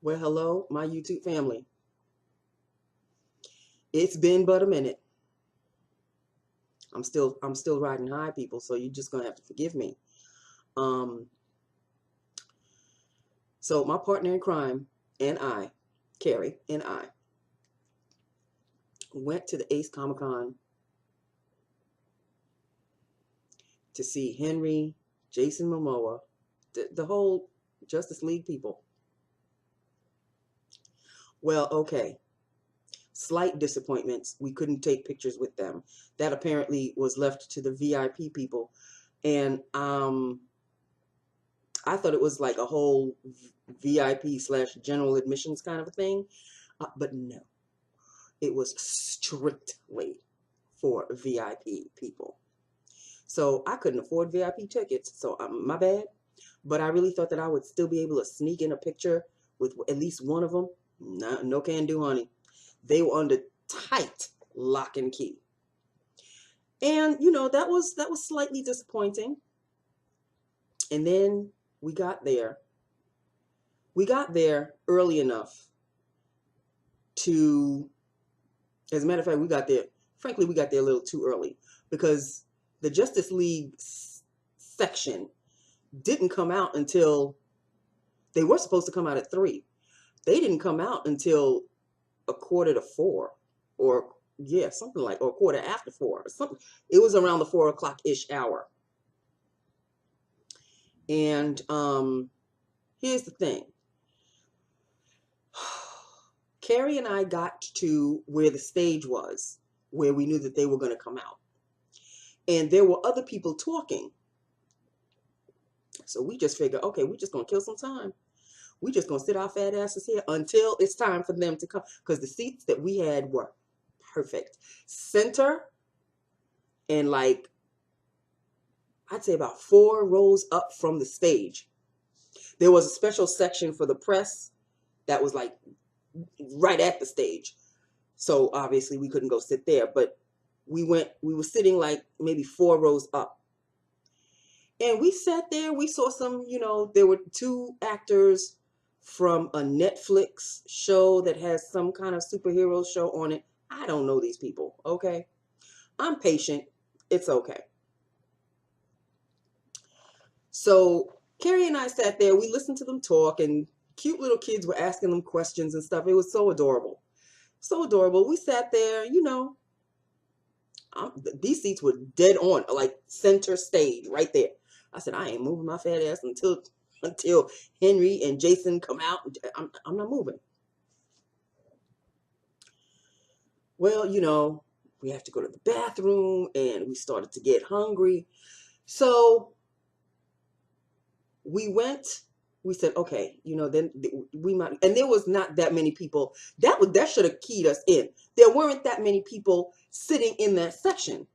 Well, hello, my YouTube family. It's been but a minute. I'm still riding high, people, so you're just gonna have to forgive me. Um, so my partner in crime and I, Carrie and I, went to the Ace ComicCon to see Henry, Jason Momoa, the whole Justice League people. Well, okay. Slight disappointments. We couldn't take pictures with them. That apparently was left to the VIP people. And I thought it was like a whole VIP slash general admissions kind of a thing. But no, it was strictly for VIP people. So I couldn't afford VIP tickets. So my bad. But I really thought that I would still be able to sneak in a picture with at least one of them. No, no can do, honey. They were under tight lock and key. And that was slightly disappointing. And then we got there. We got there early enough to, as a matter of fact, frankly, we got there a little too early because the Justice League section didn't come out until, they were supposed to come out at 3. They didn't come out until a quarter to 4, or yeah, something like, or a quarter after 4 or something. It was around the 4 o'clock-ish hour. And here's the thing. Carrie and I got to where the stage was, where we knew that they were going to come out. And there were other people talking. So we just figured, okay, we're just going to kill some time. We're just going to sit our fat asses here until it's time for them to come. Because the seats that we had were perfect. Center, and like, I'd say about 4 rows up from the stage. There was a special section for the press that was like right at the stage. So obviously we couldn't go sit there, but we were sitting like maybe 4 rows up. And we sat there, we saw some, there were 2 actors from a Netflix show that has some kind of superhero show on it. I don't know these people, okay? I'm patient. It's okay. So Carrie and I sat there, we listened to them talk, and cute little kids were asking them questions and stuff. It was so adorable. So adorable. We sat there, these seats were dead on, like center stage right there. I said, I ain't moving my fat ass until Henry and Jason come out. I'm not moving. Well, we have to go to the bathroom, and we started to get hungry. So we said, okay, then we might, and there was not that many people. That should have keyed us in. There weren't that many people sitting in that section.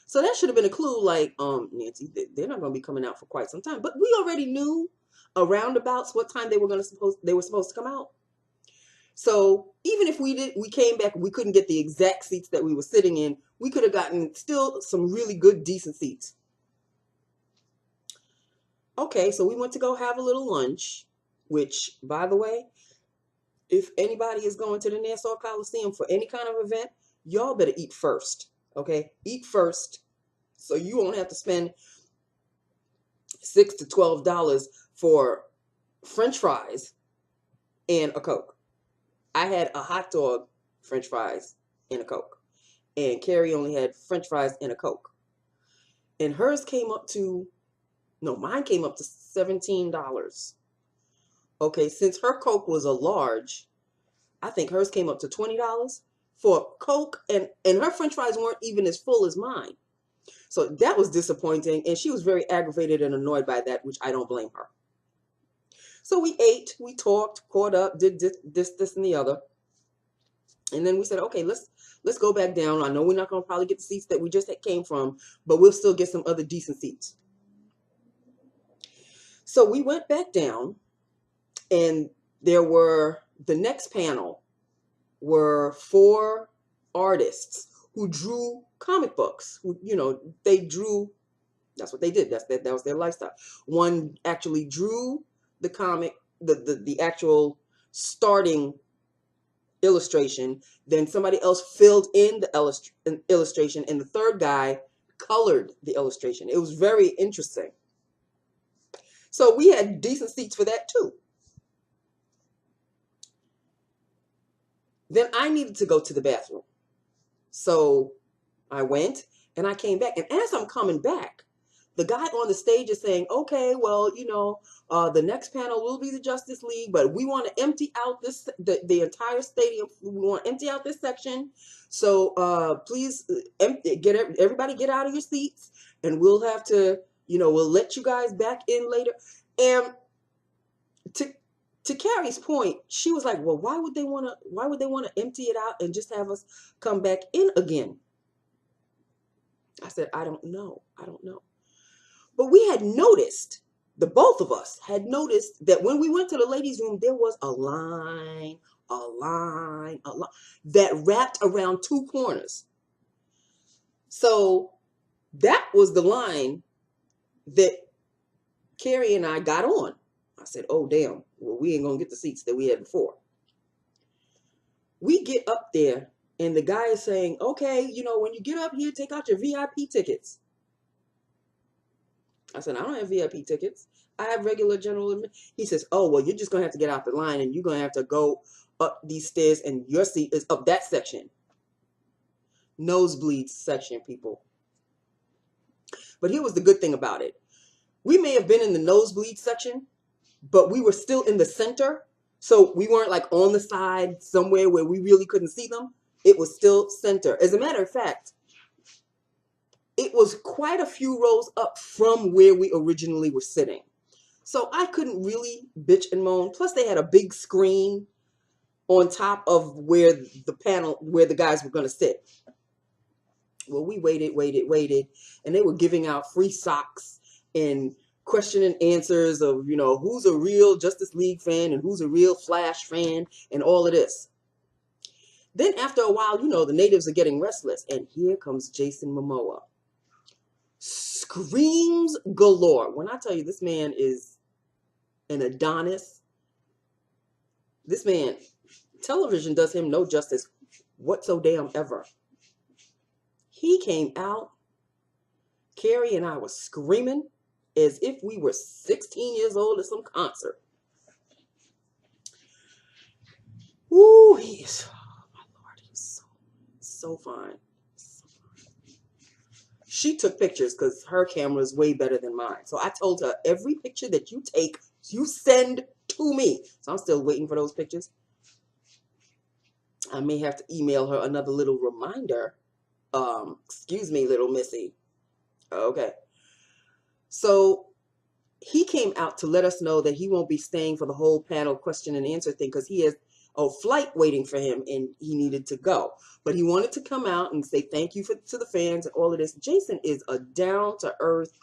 So that should have been a clue, like, Nancy, they're not going to be coming out for quite some time. But we already knew around about what time they were supposed to come out. So even if we came back, we couldn't get the exact seats that we were sitting in. We could have gotten still some really good, decent seats. Okay, so we went to go have a little lunch, which, by the way, if anybody is going to the Nassau Coliseum for any kind of event, y'all better eat first, okay? Eat first so you won't have to spend $6 to $12 for French fries and a Coke. I had a hot dog, French fries, and a Coke. And Carrie only had French fries and a Coke. And hers came up to, no, mine came up to $17. Okay, since her Coke was a large, I think hers came up to $20 for Coke, and her French fries weren't even as full as mine. So that was disappointing, and she was very aggravated and annoyed by that, which I don't blame her. So we ate, we talked, caught up, did this, and the other. And then we said, okay, let's go back down. I know we're not going to probably get the seats that we just came from, but we'll still get some other decent seats. So we went back down, and the next panel were 4 artists who drew comic books. They drew, that's what they did. That was their lifestyle. One actually drew the comic, the actual starting illustration. Then somebody else filled in the illustration, and the third guy colored the illustration. It was very interesting. So we had decent seats for that too. Then I needed to go to the bathroom. So I went and I came back. And as I'm coming back, the guy on the stage is saying, okay, well, the next panel will be the Justice League, but we want to empty out the entire stadium. We want to empty out this section. So please everybody get out of your seats, and we'll have to, we'll let you guys back in later. And to Carrie's point, she was like, well, why would they want to empty it out and just have us come back in again? I said, I don't know. But we had noticed, the both of us had noticed, that when we went to the ladies' room, there was a line that wrapped around two corners. So that was the line that Carrie and I got on. I said, oh, damn, well, we ain't going to get the seats that we had before. We get up there, and the guy is saying, okay, when you get up here, take out your VIP tickets. I said, I don't have VIP tickets. I have regular general admission. He says, oh, well, you're just going to have to get out the line, and you're going to have to go up these stairs, and your seat is up that section. Nosebleed section, people. But here was the good thing about it. We may have been in the nosebleed section, but we were still in the center. So we weren't like on the side somewhere where we really couldn't see them. It was still center. As a matter of fact, it was quite a few rows up from where we originally were sitting. So I couldn't really bitch and moan. Plus they had a big screen on top of where the guys were going to sit. Well, we waited, and they were giving out free socks and question and answers of, who's a real Justice League fan and who's a real Flash fan and all of this. Then after a while, the natives are getting restless, and here comes Jason Momoa. Screams galore. When I tell you this man is an Adonis, this man, television does him no justice whatsoever. He came out, Carrie and I were screaming as if we were 16 years old at some concert. Ooh, he is, oh my Lord, he's so fine. She took pictures because her camera is way better than mine. So I told her, every picture that you take, you send to me. So I'm still waiting for those pictures. I may have to email her another little reminder. Excuse me, little missy. Okay. So he came out to let us know that he won't be staying for the whole panel question and answer thing because he has a flight waiting for him and he needed to go. But he wanted to come out and say thank you to the fans and all of this. Jason is a down-to-earth,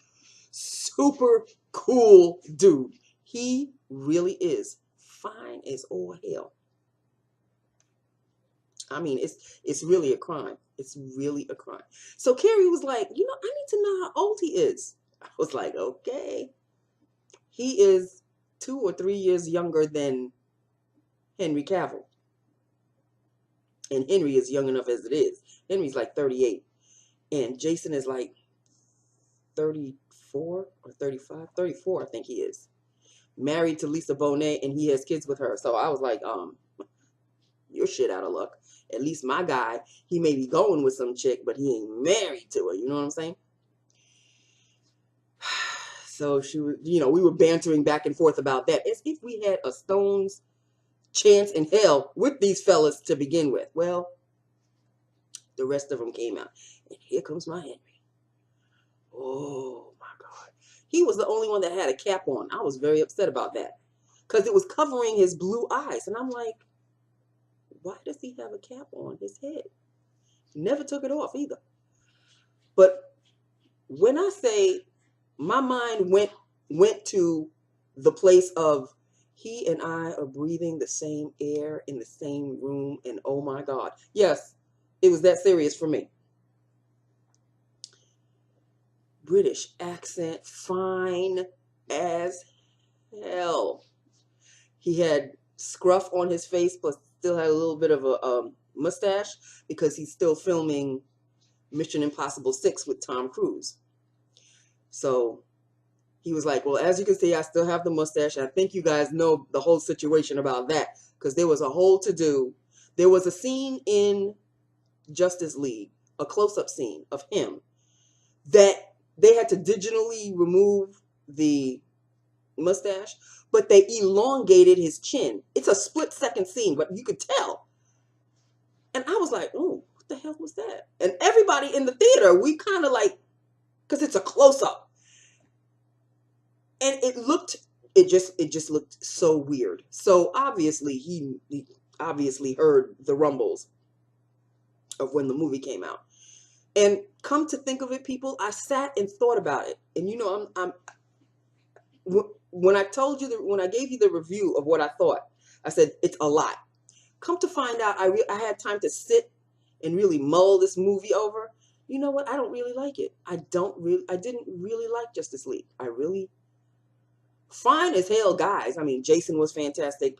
super cool dude. He really is fine as all hell. I mean, it's really a crime. It's really a crime. So Carrie was like, I need to know how old he is. I was like, okay. He is 2 or 3 years younger than Henry Cavill. And Henry is young enough as it is. Henry's like 38. And Jason is like 34 or 35. 34, I think he is. Married to Lisa Bonet, and he has kids with her. So I was like, you're shit out of luck. At least my guy, he may be going with some chick, but he ain't married to her. You know what I'm saying? So she was, we were bantering back and forth about that as if we had a stone's chance in hell with these fellas to begin with. Well, the rest of them came out. And here comes my Henry. Oh, my God. He was the only one that had a cap on. I was very upset about that because it was covering his blue eyes. And I'm like, why does he have a cap on his head? Never took it off either. But when I say my mind went to the place of he and I are breathing the same air in the same room, and oh my God. Yes, it was that serious for me. British accent, fine as hell. He had scruff on his face, plus still had a little bit of a mustache because he's still filming Mission Impossible 6 with Tom Cruise. So he was like, well, as you can see, I still have the mustache. I think you guys know the whole situation about that because there was a whole to-do. There was a scene in Justice League, a close-up scene of him that they had to digitally remove the mustache, but they elongated his chin. It's a split-second scene, but you could tell. And I was like, oh, what the hell was that? And everybody in the theater, we kind of like, because it's a close-up. And it just looked so weird. So obviously he obviously heard the rumbles of when the movie came out. And come to think of it, people, I sat and thought about it. And you know, when I told you when I gave you the review of what I thought, I said it's a lot. Come to find out, I had time to sit and really mull this movie over. You know what? I don't really like it. I didn't really like Justice League. Fine as hell guys. I mean, Jason was fantastic.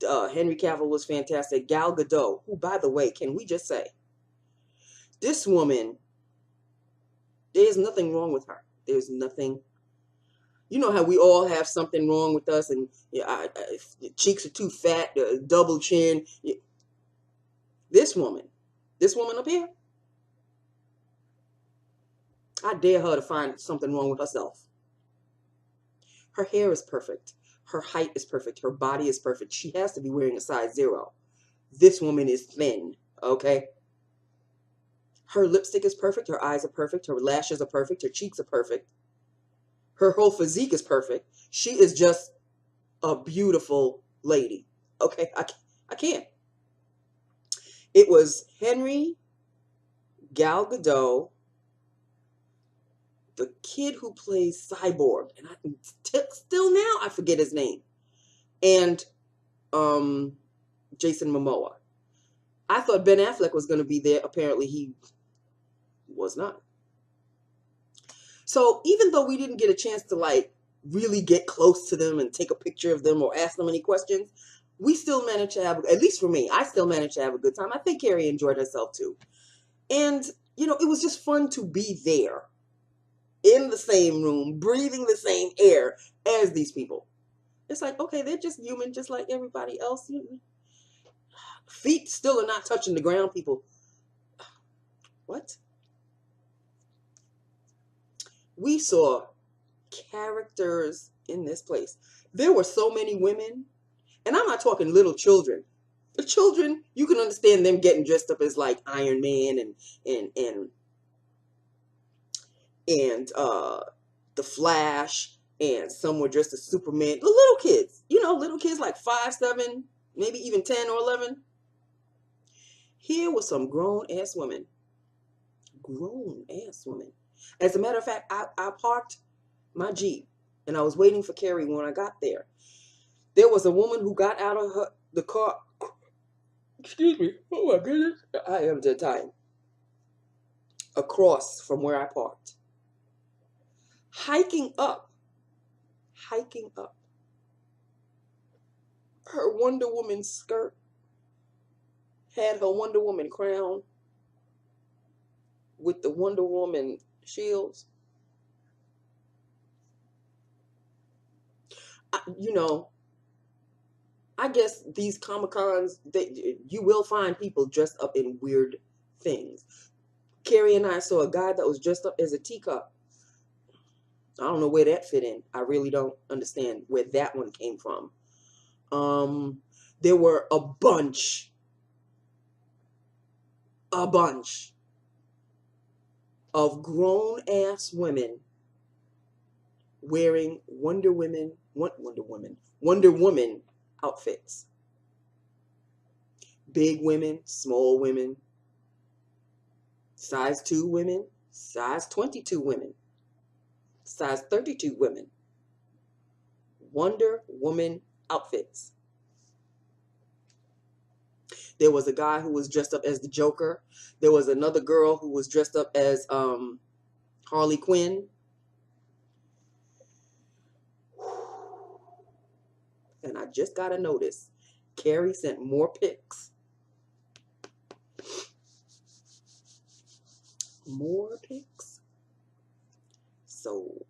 Henry Cavill was fantastic. Gal Gadot, who, by the way, can we just say, this woman, there's nothing wrong with her. There's nothing. You know how we all have something wrong with us, and cheeks are too fat, double chin. This woman up here, I dare her to find something wrong with herself. Her hair is perfect. Her height is perfect. Her body is perfect. She has to be wearing a size 0. This woman is thin, okay? Her lipstick is perfect. Her eyes are perfect. Her lashes are perfect. Her cheeks are perfect. Her whole physique is perfect. She is just a beautiful lady, okay? I can't. It was Henry, Gal Gadot, the kid who plays Cyborg, and still now I forget his name, and Jason Momoa. I thought Ben Affleck was going to be there. Apparently he was not. So even though we didn't get a chance to like really get close to them and take a picture of them or ask them any questions, we still managed to have, at least for me, I still managed to have a good time. I think Carrie enjoyed herself too. And, you know, it was just fun to be there in the same room, breathing the same air as these people. It's like, okay, they're just human, just like everybody else. Feet still are not touching the ground, people. What? We saw characters in this place. There were so many women, and I'm not talking little children. The children, you can understand them getting dressed up as like Iron Man and the Flash, and some were dressed as Superman. The little kids, you know, little kids like 5, 7, maybe even 10 or 11. Here was some grown-ass women. Grown-ass women. As a matter of fact, I parked my Jeep, and I was waiting for Carrie when I got there. There was a woman who got out of the car. Excuse me. Oh, my goodness. I am dead tired. Across from where I parked. Hiking up. Her Wonder Woman skirt had her Wonder Woman crown with the Wonder Woman shields. You know, I guess these Comic-Cons, you will find people dressed up in weird things. Carrie and I saw a guy that was dressed up as a teacup. I don't know where that fit in. I really don't understand where that one came from. There were a bunch of grown-ass women wearing Wonder Woman outfits. Big women, small women, size 2 women, size 22 women, size 32 women. Wonder Woman outfits. There was a guy who was dressed up as the Joker. There was another girl who was dressed up as Harley Quinn. And I just got a notice. Carrie sent more pics. More pics. So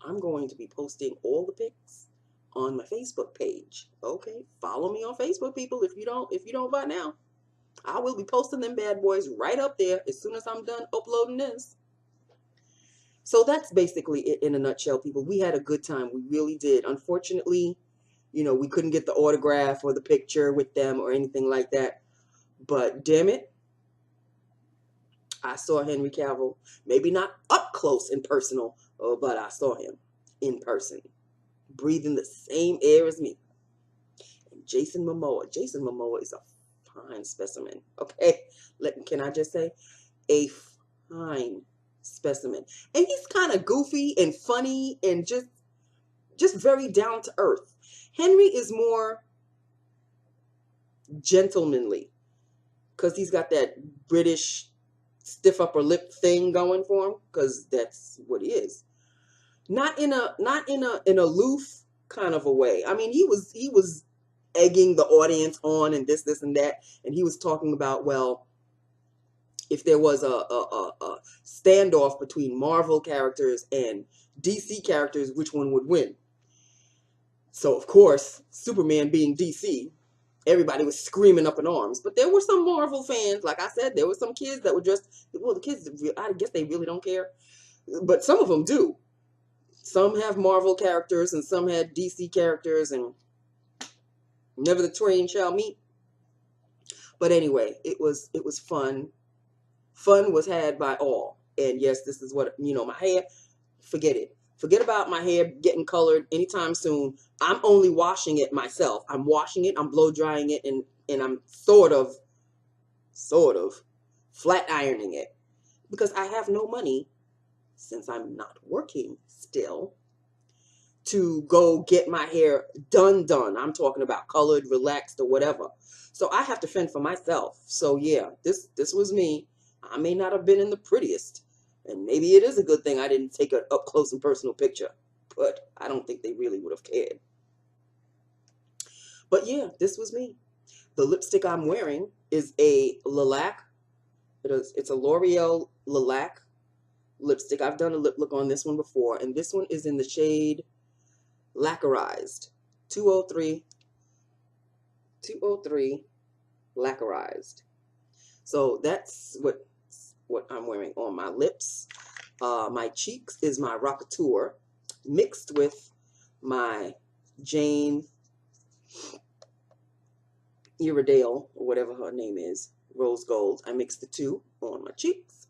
I'm going to be posting all the pics on my Facebook page. Okay, follow me on Facebook, people. If you don't by now, I will be posting them bad boys right up there as soon as I'm done uploading this. So that's basically it in a nutshell, people. We had a good time. We really did. Unfortunately, we couldn't get the autograph or the picture with them or anything like that. But damn it, I saw Henry Cavill. Maybe not up close and personal, but I saw him in person, breathing the same air as me. And Jason Momoa. Jason Momoa is a fine specimen. Okay, can I just say, a fine specimen. And he's kind of goofy and funny and just very down to earth. Henry is more gentlemanly because he's got that British stiff upper lip thing going for him, because that's what he is. Not in an aloof kind of a way. I mean, he was egging the audience on and this and that, and he was talking about, well, if there was a standoff between Marvel characters and DC characters, which one would win? So, of course, Superman being DC, everybody was screaming up in arms. But there were some Marvel fans, like I said, there were some kids that were the kids, I guess they really don't care. But some of them do. Some have Marvel characters and some had DC characters, and never the twain shall meet. But anyway, it was fun. Fun was had by all. And yes, this is what, my hair, forget it. Forget about my hair getting colored anytime soon. I'm only washing it myself. I'm washing it, I'm blow drying it, and I'm sort of flat ironing it. Because I have no money, since I'm not working still, to go get my hair done. I'm talking about colored, relaxed, or whatever. So I have to fend for myself. So yeah, this was me. I may not have been in the prettiest. And maybe it is a good thing I didn't take an up close and personal picture. But I don't think they really would have cared. But yeah, this was me. The lipstick I'm wearing is a lilac. It's a L'Oreal lilac lipstick. I've done a lip look on this one before. And this one is in the shade Lacquerized. 203 Lacquerized. So that's what I'm wearing on my lips. My cheeks is my Rockateur mixed with my Jane Iredale, or whatever her name is, Rose Gold. I mixed the two on my cheeks.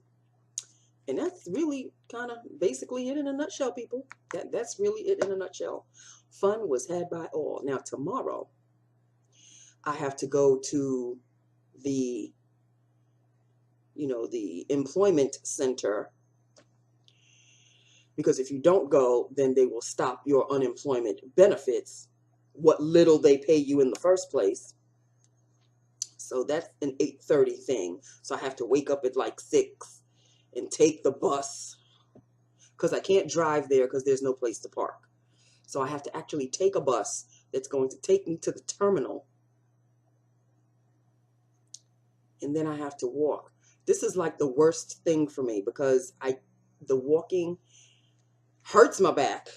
And that's really kind of basically it in a nutshell, people. That's really it in a nutshell. Fun was had by all. Now, tomorrow, I have to go to the employment center, because if you don't go, then they will stop your unemployment benefits, what little they pay you in the first place. So that's an 8:30 thing. So I have to wake up at like 6 and take the bus, because I can't drive there because there's no place to park. So I have to actually take a bus that's going to take me to the terminal, and then I have to walk. This is like the worst thing for me, because the walking hurts my back.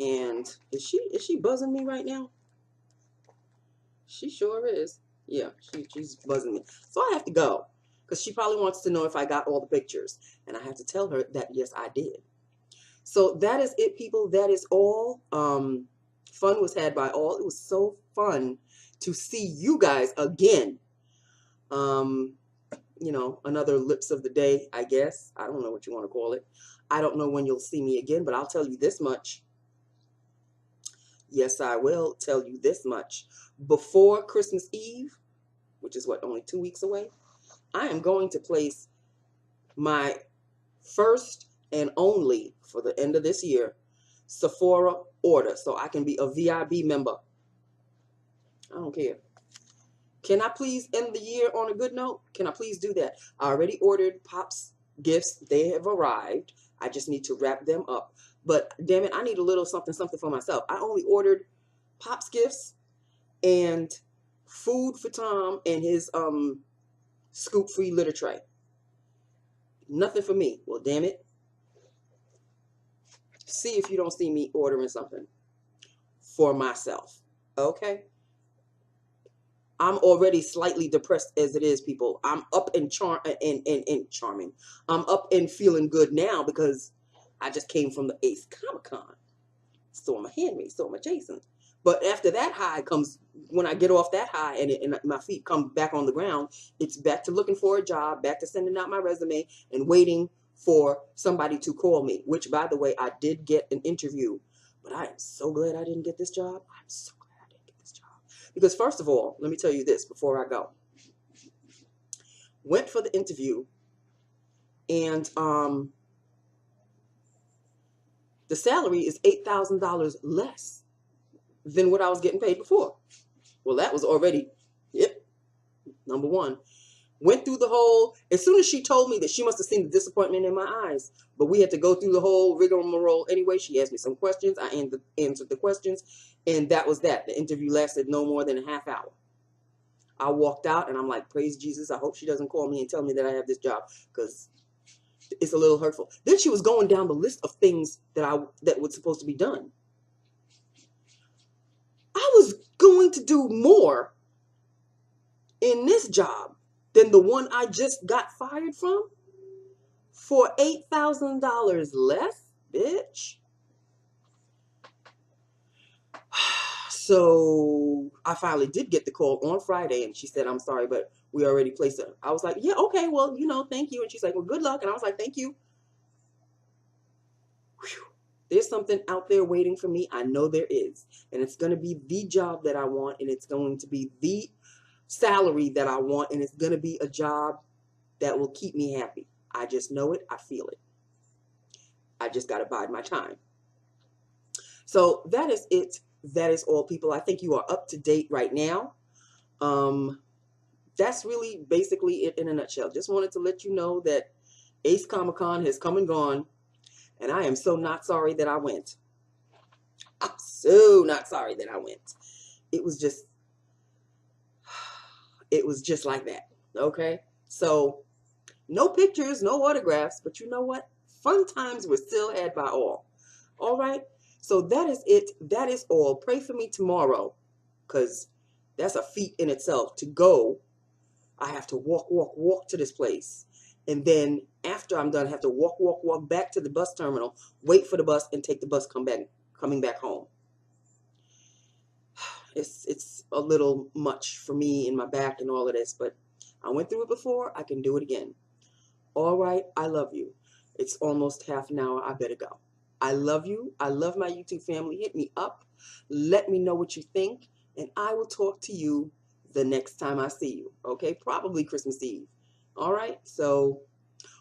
And is she buzzing me right now? She sure is. Yeah, she's buzzing me. So I have to go, because she probably wants to know if I got all the pictures. And I have to tell her that, yes, I did. So that is it, people. That is all. Fun was had by all. It was so fun to see you guys again. Another lips of the day, I guess. I don't know what you want to call it. I don't know when you'll see me again, but I'll tell you this much. Yes, I will tell you this much. Before Christmas Eve, which is what, only 2 weeks away, I am going to place my first and only, for the end of this year, Sephora order, so I can be a VIB member. I don't care. Can I please end the year on a good note? Can I please do that? I already ordered Pop's gifts. They have arrived. I just need to wrap them up. But damn it, I need a little something for myself. I only ordered Pop's gifts and food for Tom and his scoop-free litter tray. Nothing for me. Well, damn it. See if you don't see me ordering something for myself. Okay? I'm already slightly depressed as it is, people. I'm up and charming. I'm up and feeling good now because I just came from the Ace ComicCon. Saw my Henry, saw my Jason. But after that high comes, when I get off that high and my feet come back on the ground, it's back to looking for a job, back to sending out my resume and waiting for somebody to call me, which, by the way, I did get an interview. But I am so glad I didn't get this job. I'm so glad I didn't get this job. Because first of all, let me tell you this before I go. Went for the interview, and the salary is $8,000 less than what I was getting paid before. Well, that was already, yep, number one. Went through the whole, as soon as she told me that, she must have seen the disappointment in my eyes, but we had to go through the whole rigmarole anyway. She asked me some questions. I answered the questions, and that was that. The interview lasted no more than a half hour. I walked out, and I'm like, praise Jesus. I hope she doesn't call me and tell me that I have this job, because it's a little hurtful. Then she was going down the list of things that was supposed to be done. I was going to do more in this job than the one I just got fired from for $8,000 less, bitch. So I finally did get the call on Friday, and she said, I'm sorry, but we already placed her. I was like, yeah, okay, well, thank you. And she's like, well, good luck. And I was like, thank you. Whew. There's something out there waiting for me. I know there is. And it's going to be the job that I want, and it's going to be the salary that I want, and it's going to be a job that will keep me happy. I just know it. I feel it. I just got to bide my time. So that is it. That is all, people. I think you are up to date right now. That's really basically it in a nutshell. Just wanted to let you know that Ace ComicCon has come and gone, and I am so not sorry that I went. I'm so not sorry that I went. It was just like that. Okay? So, no pictures, no autographs, but you know what? Fun times were still had by all. All right? So that is it. That is all. Pray for me tomorrow, because that's a feat in itself to go. I have to walk to this place. And then after I'm done, I have to walk back to the bus terminal, wait for the bus, and take the bus coming back home. It's a little much for me in my back and all of this, but I went through it before. I can do it again. All right. I love you. It's almost half an hour. I better go. I love you. I love my YouTube family. Hit me up. Let me know what you think, and I will talk to you the next time I see you. Okay? Probably Christmas Eve. All right? So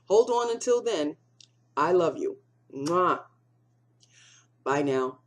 hold on until then. I love you. Mwah. Bye now.